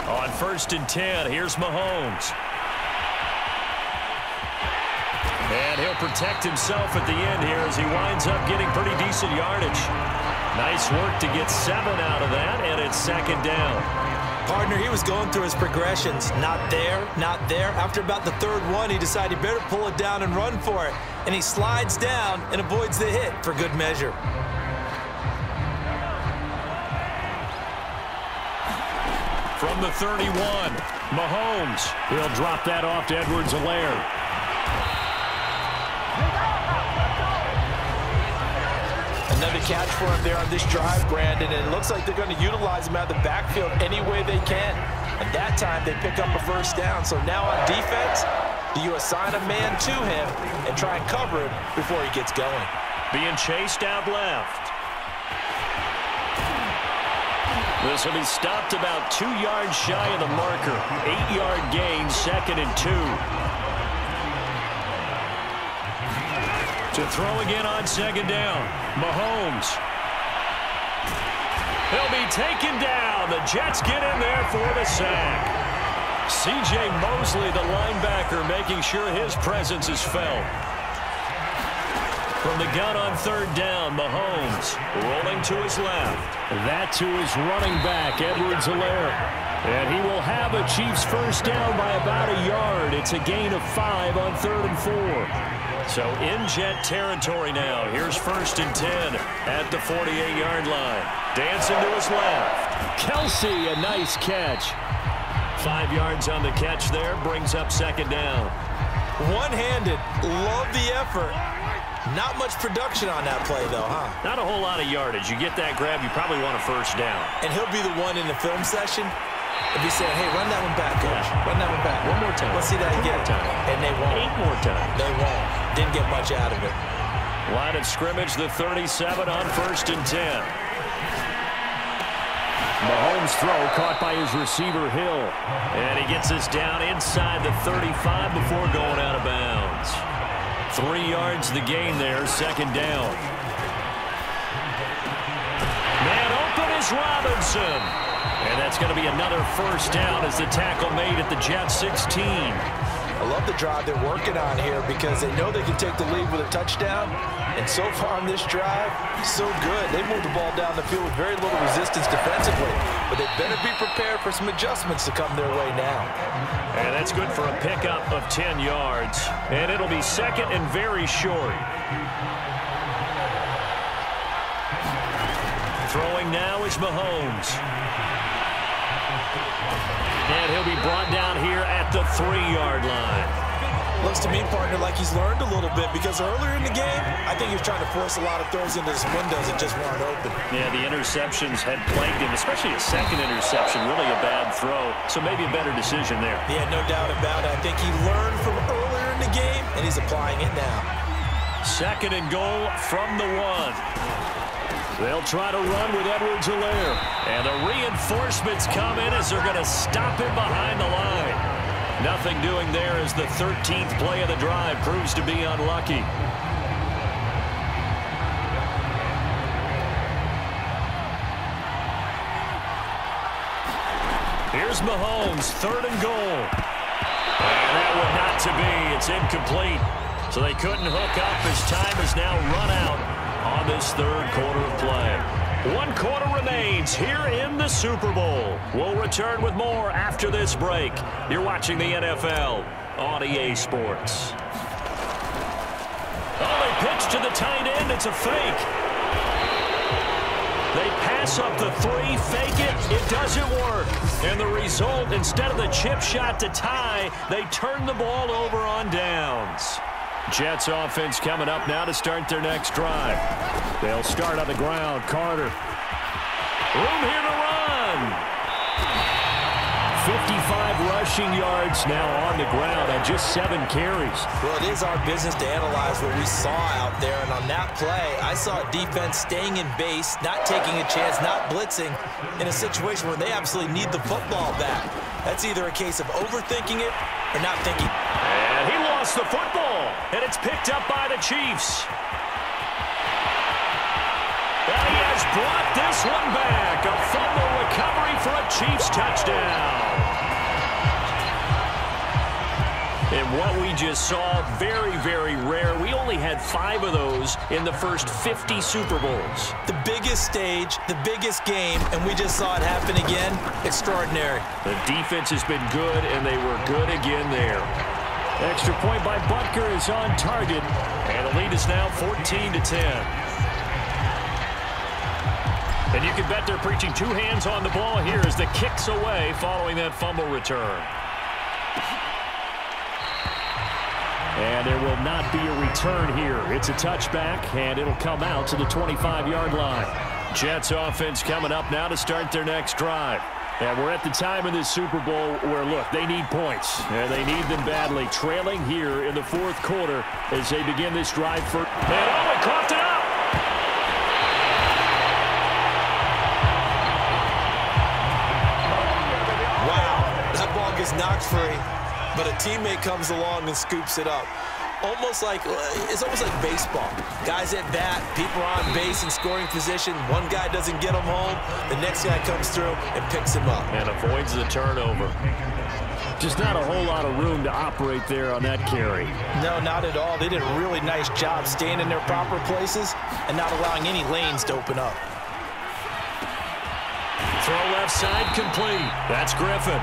On 1st and 10, here's Mahomes. And he'll protect himself at the end here as he winds up getting pretty decent yardage. Nice work to get 7 out of that, and it's 2nd down. Partner, he was going through his progressions. Not there, not there. After about the 3rd one, he decided he better pull it down and run for it. And he slides down and avoids the hit for good measure. From the 31, Mahomes. He'll drop that off to Edwards-Helaire. Another catch for him there on this drive, Brandon, and it looks like they're going to utilize him out of the backfield any way they can. And that time they pick up a 1st down. So now on defense, do you assign a man to him and try and cover him before he gets going? Being chased out left. This will be stopped about 2 yards shy of the marker. 8-yard gain, 2nd and 2. To throw again on 2nd down. Mahomes. He'll be taken down. The Jets get in there for the sack. C.J. Mosley, the linebacker, making sure his presence is felt. From the gun on 3rd down, Mahomes rolling to his left. That to his running back, Edwards-Helaire. And he will have a Chiefs 1st down by about a yard. It's a gain of 5 on 3rd and 4. So in Jet territory now. Here's 1st and 10 at the 48-yard line. Dancing to his left. Kelsey, a nice catch. 5 yards on the catch there. Brings up 2nd down. One-handed. Love the effort. Not much production on that play, though, huh? Not a whole lot of yardage. You get that grab, you probably want a 1st down. And he'll be the one in the film session. If he said, hey, run that one back, coach. Yeah. Run that one back. One more time. Let's see that again. And they won't. 8 more times. They won't. Didn't get much out of it. Line of scrimmage, the 37 on 1st and 10. Mahomes' throw caught by his receiver, Hill. And he gets us down inside the 35 before going out of bounds. 3 yards the gain there, 2nd down. Man open is Robinson. And that's going to be another 1st down as the tackle made at the Jets 16. I love the drive they're working on here because they know they can take the lead with a touchdown. And so far on this drive, so good. They moved the ball down the field with very little resistance defensively. But they better be prepared for some adjustments to come their way now. And that's good for a pickup of 10 yards. And it'll be 2nd and very short. Throwing now is Mahomes. And he'll be brought down here at the 3-yard line. Looks to me, partner, like he's learned a little bit because earlier in the game, I think he was trying to force a lot of throws into his windows that just weren't open. Yeah, the interceptions had plagued him, especially a 2nd interception, really a bad throw. So maybe a better decision there. Yeah, no doubt about it. I think he learned from earlier in the game, and he's applying it now. 2nd and goal from the 1. They'll try to run with Edwards-Helaire. And the reinforcements come in as they're going to stop him behind the line. Nothing doing there as the 13th play of the drive proves to be unlucky. Here's Mahomes, 3rd and goal. And that one not to be. It's incomplete. So they couldn't hook up as time is now run out on this 3rd quarter of play. 1 quarter remains here in the Super Bowl. We'll return with more after this break. You're watching the NFL on EA Sports. Oh, they pitch to the tight end. It's a fake. They pass up the 3, fake it. It doesn't work. And the result, instead of the chip shot to tie, they turn the ball over on downs. Jets offense coming up now to start their next drive. They'll start on the ground. Carter. Room here to run. 55 rushing yards now on the ground on just 7 carries. Well, it is our business to analyze what we saw out there. And on that play, I saw a defense staying in base, not taking a chance, not blitzing in a situation where they absolutely need the football back. That's either a case of overthinking it or not thinking. And he lost the football, and it's picked up by the Chiefs. And he has brought this one back. A fumble recovery for a Chiefs touchdown. just saw, very, very rare. We only had 5 of those in the first 50 Super Bowls. The biggest stage, the biggest game, and we just saw it happen again. Extraordinary. The defense has been good, and they were good again there. Extra point by Butker is on target, and the lead is now 14-10. And you can bet they're preaching 2 hands on the ball here as the kick's away following that fumble return. And there will not be a return here. It's a touchback, and it'll come out to the 25-yard line. Jets offense coming up now to start their next drive. And we're at the time in this Super Bowl where, look, they need points. And they need them badly. Trailing here in the 4th quarter as they begin this drive for... And he coughed it up! Is knocked free, but a teammate comes along and scoops it up. It's almost like baseball. Guys at bat, people are on base in scoring position. One guy doesn't get him home, the next guy comes through and picks him up. And avoids the turnover. Just not a whole lot of room to operate there on that carry. No, not at all. They did a really nice job staying in their proper places and not allowing any lanes to open up. Throw left side complete. That's Griffin.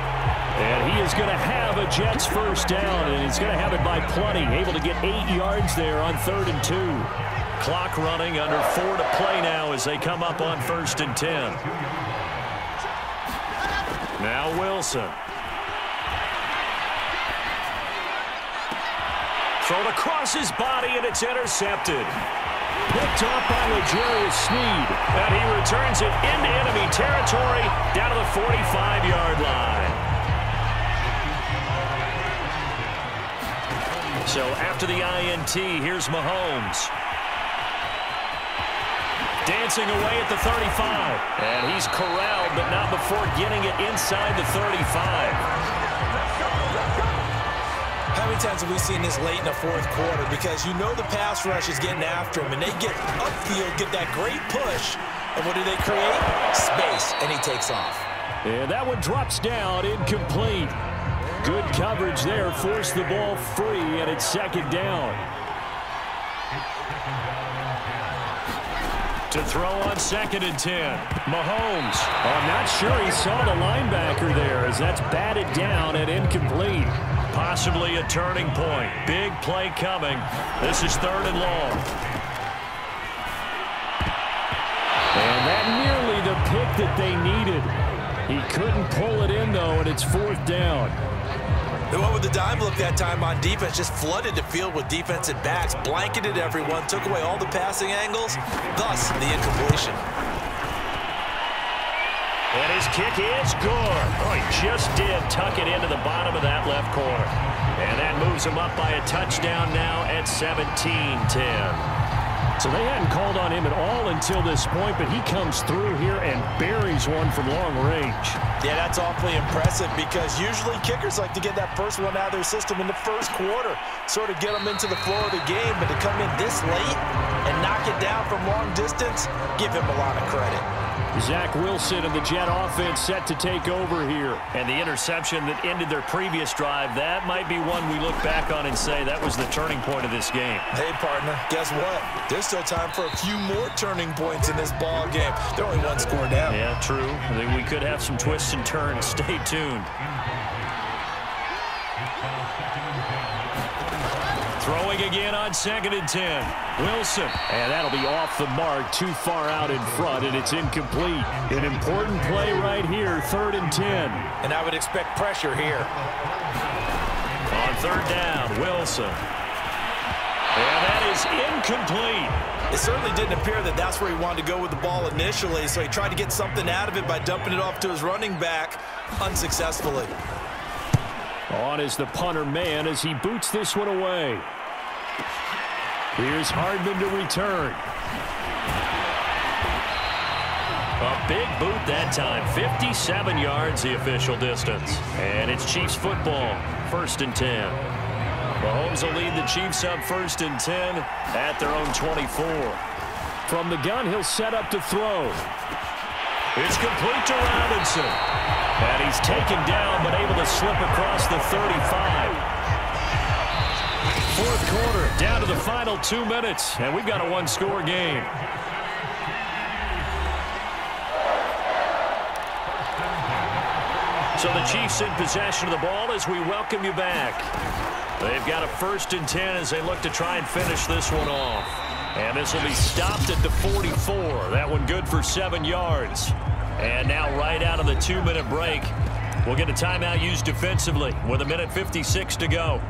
And he is going to have a Jets first down, and he's going to have it by plenty. Able to get 8 yards there on 3rd and 2. Clock running, under 4 to play now as they come up on 1st and 10. Now Wilson. Thrown across his body, and it's intercepted. Picked off by L'Jarius Sneed. And he returns it into enemy territory down to the 45-yard line. So after the INT, here's Mahomes. Dancing away at the 35. And he's corralled, but not before getting it inside the 35. How many times have we seen this late in the 4th quarter? Because you know the pass rush is getting after him, and they get upfield, get that great push. And what do they create? Space, and he takes off. And that one drops down, incomplete. Good coverage there, forced the ball free, and it's 2nd down. To throw on 2nd and 10. Mahomes. I'm not sure he saw the linebacker there as that's batted down and incomplete. Possibly a turning point. Big play coming. This is 3rd and long. And that nearly the pick that they needed. He couldn't pull it in, though, and it's 4th down. They went with the dime look that time on defense, just flooded the field with defensive backs, blanketed everyone, took away all the passing angles, thus the incompletion. And his kick is good. Oh, he just did tuck it into the bottom of that left corner. And that moves him up by a touchdown now at 17-10. So they hadn't called on him at all until this point, but he comes through here and buries one from long range. Yeah, that's awfully impressive because usually kickers like to get that first one out of their system in the 1st quarter, sort of get them into the flow of the game, but to come in this late and knock it down from long distance, give him a lot of credit. Zach Wilson and the Jet offense set to take over here. And the interception that ended their previous drive, that might be one we look back on and say that was the turning point of this game. Hey, partner, guess what? There's still time for a few more turning points in this ball game. They're only 1 score down. Yeah, true. I think we could have some twists and turns. Stay tuned. Throwing again on 2nd and 10. Wilson. And that'll be off the mark, too far out in front, and it's incomplete. An important play right here, 3rd and 10. And I would expect pressure here. On 3rd down, Wilson. And that is incomplete. It certainly didn't appear that that's where he wanted to go with the ball initially, so he tried to get something out of it by dumping it off to his running back unsuccessfully. On is the punter man as he boots this one away. Here's Hardman to return. A big boot that time. 57 yards the official distance. And it's Chiefs football. 1st and 10. Mahomes will lead the Chiefs up 1st and 10 at their own 24. From the gun, he'll set up to throw. It's complete to Robinson. And he's taken down but able to slip across the 35. Fourth quarter, down to the final 2 minutes, and we've got a one-score game. So the Chiefs in possession of the ball as we welcome you back. They've got a 1st and 10 as they look to try and finish this one off. And this will be stopped at the 44. That one good for 7 yards. And now right out of the 2-minute break, we'll get a timeout used defensively with 1:56 to go.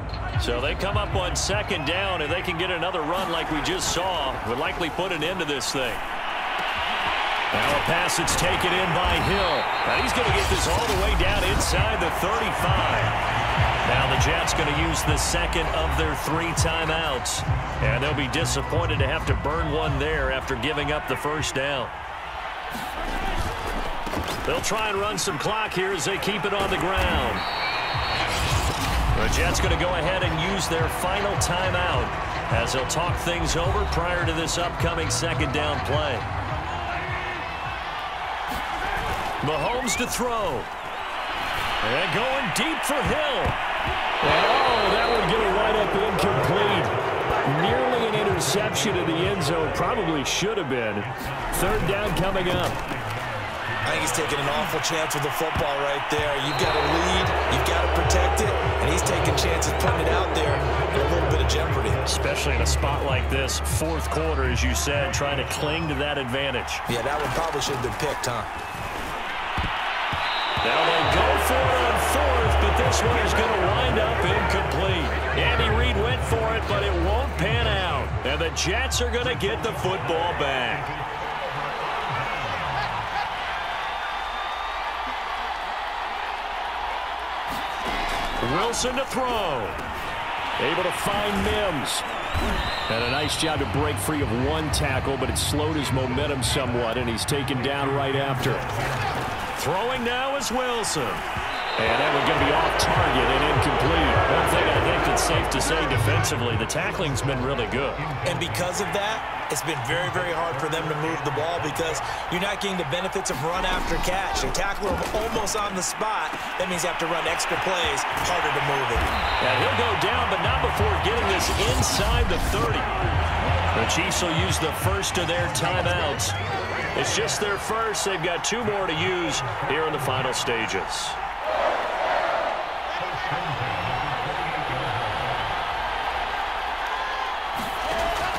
So they come up on 2nd down. If they can get another run like we just saw, would likely put an end to this thing. Now a pass that's taken in by Hill. Now he's going to get this all the way down inside the 35. Now the Jets going to use the 2nd of their 3 timeouts. And they'll be disappointed to have to burn one there after giving up the 1st down. They'll try and run some clock here as they keep it on the ground. The Jets going to go ahead and use their final timeout as they'll talk things over prior to this upcoming 2nd down play. Mahomes to throw. And going deep for Hill. And that would get it right up incomplete. Nearly an interception in the end zone. Probably should have been. 3rd down coming up. I think he's taking an awful chance with the football right there. You've got to lead, you've got to protect it, and he's taking chances putting it out there in a little bit of jeopardy. Especially in a spot like this, 4th quarter, as you said, trying to cling to that advantage. Yeah, that one probably should have been picked, huh? Now they go for it on 4th, but this one is going to wind up incomplete. Andy Reid went for it, but it won't pan out. And the Jets are going to get the football back. Wilson to throw. Able to find Mims. And a nice job to break free of 1 tackle, but it slowed his momentum somewhat, and he's taken down right after. Throwing now is Wilson. And that one's going to be off target and incomplete. One thing I think that's safe to say defensively, the tackling's been really good. And because of that, it's been very, very hard for them to move the ball because you're not getting the benefits of run after catch. And tackle him almost on the spot. That means you have to run extra plays, harder to move it. And he'll go down, but not before getting this inside the 30. The Chiefs will use the 1st of their timeouts. It's just their 1st. They've got 2 more to use here in the final stages.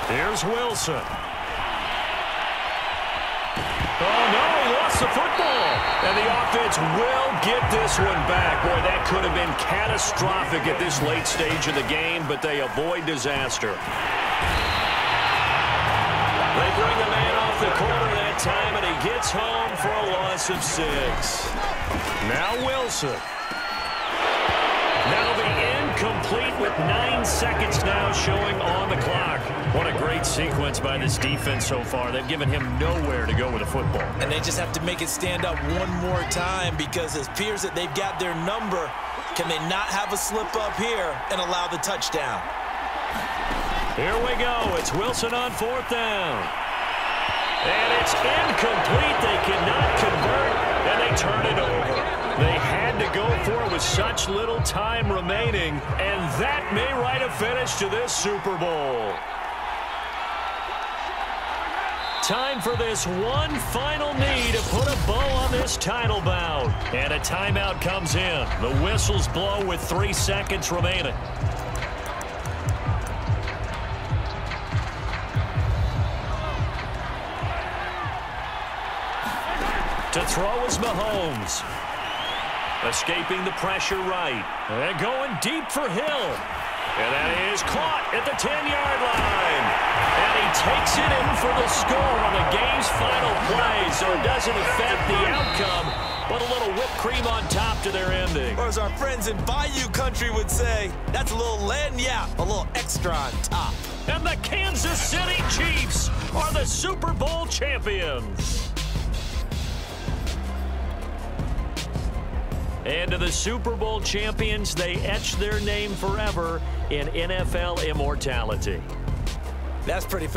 Here's Wilson. Oh, no, he lost the football. And the offense will get this one back. Boy, that could have been catastrophic at this late stage of the game, but they avoid disaster. They bring the man off the corner that time, and he gets home for a loss of 6. Now Wilson. That'll be incomplete with 9 seconds now showing on the clock. What a great sequence by this defense so far. They've given him nowhere to go with the football. And they just have to make it stand up one more time because it appears that they've got their number. Can they not have a slip up here and allow the touchdown? Here we go. It's Wilson on 4th down. And it's incomplete. They cannot convert, and they turn it over. They had to go for it with such little time remaining, and that may write a finish to this Super Bowl. Time for this one final knee to put a bow on this title bout. And a timeout comes in. The whistles blow with 3 seconds remaining. To throw is Mahomes. Escaping the pressure right. And going deep for Hill. And that is caught at the 10-yard line. And he takes it in for the score on the game's final play. So it doesn't affect the outcome, but a little whipped cream on top to their ending. Or as our friends in Bayou Country would say, that's a little lagniappe, a little extra on top. And the Kansas City Chiefs are the Super Bowl champions. And to the Super Bowl champions, they etch their name forever in NFL immortality. That's pretty